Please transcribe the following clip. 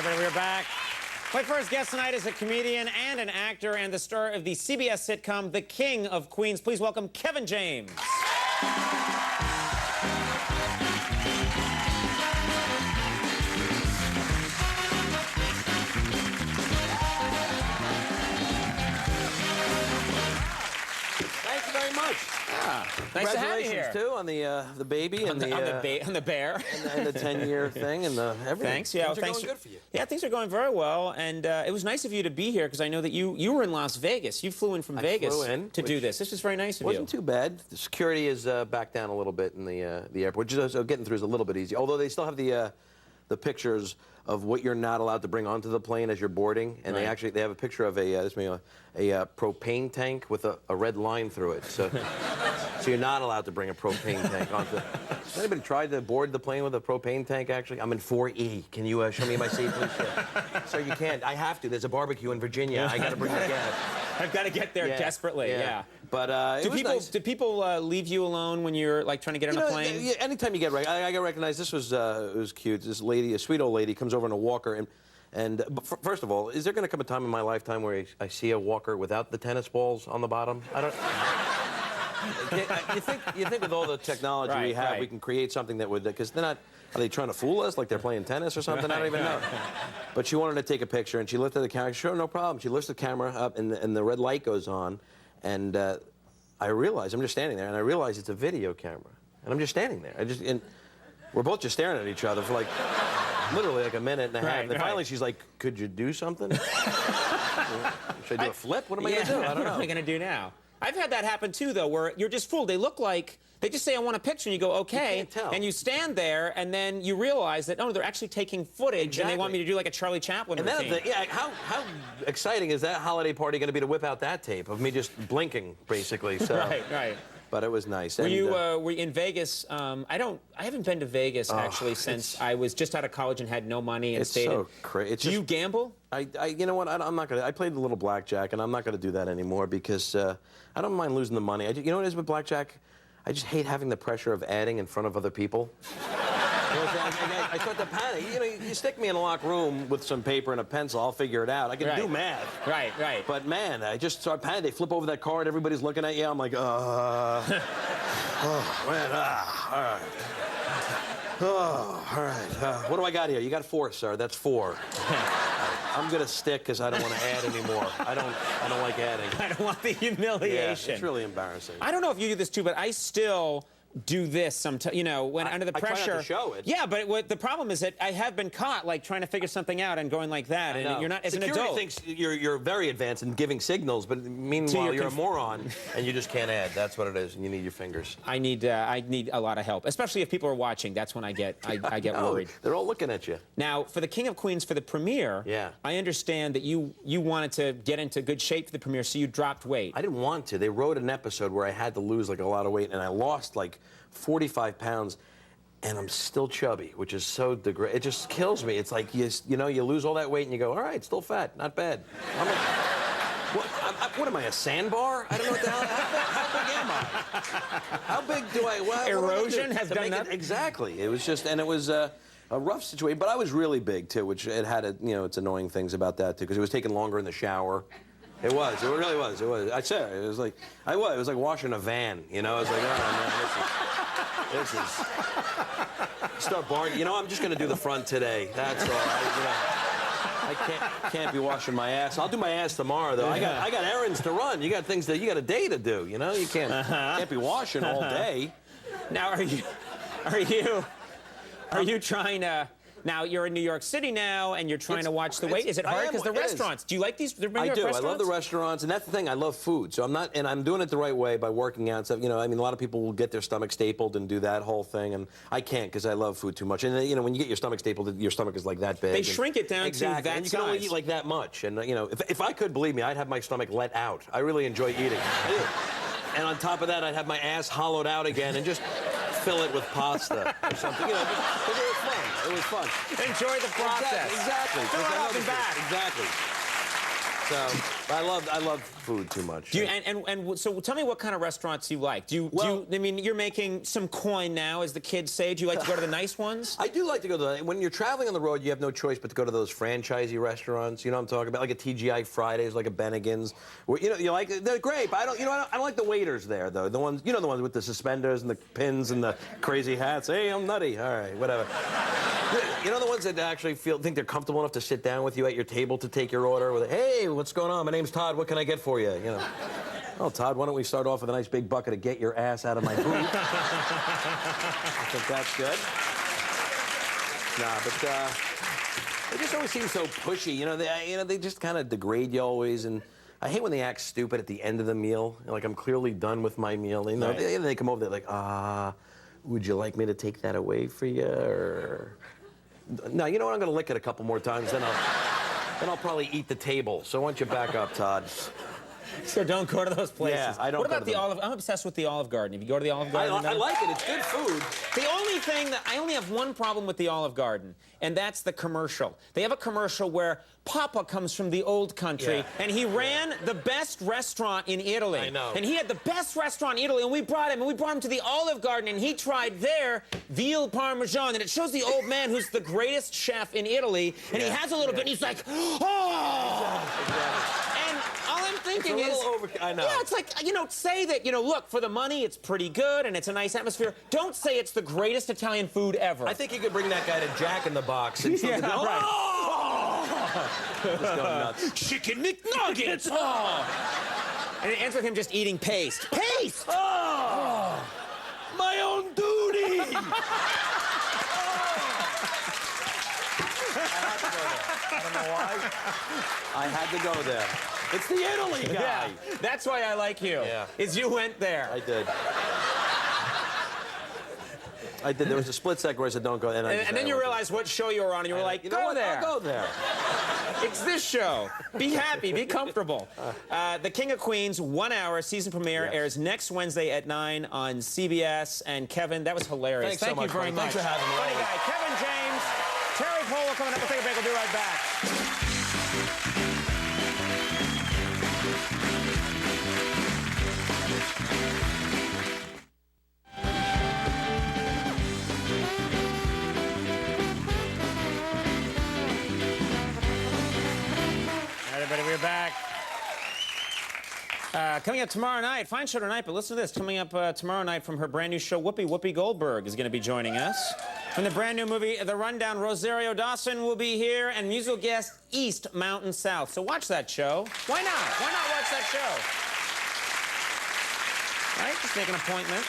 everybody. We're back. My first guest tonight is a comedian and an actor and the star of the CBS sitcom The King of Queens. Please welcome Kevin James. Thank you very much. Nice to have you here. Congratulations, too, on the baby and on the bear. and the 10-year thing and the everything. Thanks. Yeah, things are going good for you. Yeah, things are going very well, and it was nice of you to be here because I know that you were in Las Vegas. You flew in from Vegas to do this. This was very nice of you. Wasn't too bad. The security is back down a little bit in the airport, which is getting through is a little bit easy. Although they still have the pictures of what you're not allowed to bring onto the plane as you're boarding, and they have a picture of a propane tank with a red line through it. So, so you're not allowed to bring a propane tank onto. Has anybody tried to board the plane with a propane tank? Actually, I'm in 4E. Can you show me my seat, please? Sir, you can't. I have to. There's a barbecue in Virginia. I got to bring the gas. I've got to get there desperately. Yeah. But do people leave you alone when you're like trying to get on a plane? Anytime you get I got recognized. This was it was cute. This lady, a sweet old lady, comes over in a walker but first of all, is there going to come a time in my lifetime where I see a walker without the tennis balls on the bottom? I don't. You think with all the technology we have, we can create something that would, because they're not. Are they trying to fool us like they're playing tennis or something? I don't even know. But she wanted to take a picture, and she lifted the camera. Sure, no problem. She lifts the camera up, and the red light goes on, and I realize I'm just standing there, and I realize it's a video camera, and I'm just standing there. And we're both just staring at each other for like literally like a minute and a half. And finally, she's like, "Could you do something? Should I do a flip? What am I going to do? I don't know. What am I going to do now?" I've had that happen too, though, where you're just fooled. They look like, they just say, "I want a picture," and you go, "Okay." You can't tell. And you stand there, and then you realize that, oh, they're actually taking footage, and they want me to do like a Charlie Chaplin routine. How exciting is that holiday party going to be to whip out that tape of me just blinking, basically? So. Right. But it was nice. Were you in Vegas? I haven't been to Vegas actually since I was just out of college and had no money and stayed. So crazy. Do you gamble? You know what? I'm not gonna. I played a little blackjack, and I'm not gonna do that anymore because I don't mind losing the money. You know what it is with blackjack? I just hate having the pressure of adding in front of other people. I start to panic. You know, you stick me in a locked room with some paper and a pencil, I'll figure it out. I can do math. Right. But man, I just start panicking. They flip over that card, everybody's looking at you. I'm like, oh, man, all right. Oh, all right. What do I got here? You got 4, sir. That's 4. I'm gonna stick because I don't want to add anymore. I don't like adding. I don't want the humiliation. Yeah, it's really embarrassing. I don't know if you do this too, but I still do this sometimes, you know, when under the pressure. I try not to show it. Yeah, but the problem is that I have been caught, like, trying to figure something out and going like that, and you're not, as an adult. Security thinks you're very advanced in giving signals, but meanwhile you're a moron, and you just can't add. That's what it is, and you need your fingers. I need a lot of help, especially if people are watching. That's when I get worried. They're all looking at you. Now, for the King of Queens, for the premiere, I understand that you wanted to get into good shape for the premiere, so you dropped weight. I didn't want to. They wrote an episode where I had to lose, like, a lot of weight, and I lost, like, 45 pounds, and I'm still chubby, which is so degrading. It just kills me. It's like, you know, you lose all that weight, and you go, all right, still fat, not bad. What am I, a sandbar? I don't know what the hell. How big am I? How big do I? Erosion has done that. Exactly. It was just, and it was a rough situation. But I was really big too, which it had, its annoying things about that too, because it was taking longer in the shower. It was. It really was. It was. I said it was like It was like washing a van. You know, I was like, oh man, this is. Start bargaining. You know, I'm just going to do the front today. That's all. I can't be washing my ass. I'll do my ass tomorrow, though. I got errands to run. You got things you got a day to do. You know, you can't be washing all day. Now, are you trying to? Now, you're in New York City now, and you're trying to watch the weight. Is it hard? Because the restaurants, do you like these? I do. I love the restaurants, and that's the thing. I love food, so I'm doing it the right way by working out and stuff. You know, I mean, a lot of people will get their stomach stapled and do that whole thing, and I can't because I love food too much. And you know, when you get your stomach stapled, your stomach is like that big. They shrink it down to that and you can only eat like that much. And you know, if I could, believe me, I'd have my stomach let out. I really enjoy eating. I do. And on top of that, I'd have my ass hollowed out again and just fill it with pasta or something. You know, because it was fun. It was fun. Enjoy the process. Exactly. Don't nothing bad. Exactly. So I love food too much. Do you, so tell me what kind of restaurants you like. I mean, you're making some coin now, as the kids say. Do you like to go to the nice ones? I do like to go to when you're traveling on the road, you have no choice but to go to those franchisey restaurants. You know what I'm talking about? Like a TGI Fridays, like a Bennigan's. Where, you like they're great, but I don't like the waiters there though. The ones, the ones with the suspenders and the pins and the crazy hats. Hey, I'm nutty. All right, whatever. You know the ones that actually think they're comfortable enough to sit down with you at your table to take your order with, hey, what's going on? My name's Todd. What can I get for you? You know. Oh, Todd, why don't we start off with a nice big bucket of get your ass out of my boot? I think that's good. Nah, but they just always seem so pushy. They just kind of degrade you always, and I hate when they act stupid at the end of the meal. Like I'm clearly done with my meal. Right. They come over, they're like, would you like me to take that away for you, or? No, you know what? I'm going to lick it a couple more times, then I'll probably eat the table. So why don't you back up, Todd? So don't go to those places. Yeah, I don't. What about the Olive? I'm obsessed with the Olive Garden. If you go to the Olive Garden, I like it. It's good food. The only thing that I only have one problem with the Olive Garden, and that's the commercial. They have a commercial where Papa comes from the old country, and he ran the best restaurant in Italy. I know. And he had the best restaurant in Italy, and we brought him to the Olive Garden, and he tried their veal parmesan, and it shows the old man who's the greatest chef in Italy, and he has a little bit, and he's like, oh! Exactly. All I'm thinking is, I know. yeah, it's like, say that, look, for the money, it's pretty good, and it's a nice atmosphere. Don't say it's the greatest Italian food ever. I think you could bring that guy to Jack in the Box and yeah, right. Oh! Just going nuts. Chicken McNuggets! Oh! And it ends with him just eating paste. Paste! Oh! My own duty! I don't know why. I had to go there. It's the Italy guy. Yeah, that's why I like you. Yeah. Is you went there. I did. There was a split second where I said, don't go. And then you realized what show you were on, and you were like, go there. I'll go there. It's this show. Be happy. Be comfortable. The King of Queens, 1 hour season premiere airs next Wednesday at 9 on CBS. And Kevin, that was hilarious. Thank you very much. Thanks for having me. Funny guy. Kevin James, Terry Polo coming up. We'll take a break. We'll be right back. Everybody, we're back. Coming up tomorrow night, fine show tonight, but listen to this. Coming up tomorrow night from her brand new show, Whoopi Goldberg is going to be joining us. From the brand new movie, The Rundown, Rosario Dawson will be here, and musical guest, East Mountain South. So watch that show. Why not? Why not watch that show? Right? Just make an appointment.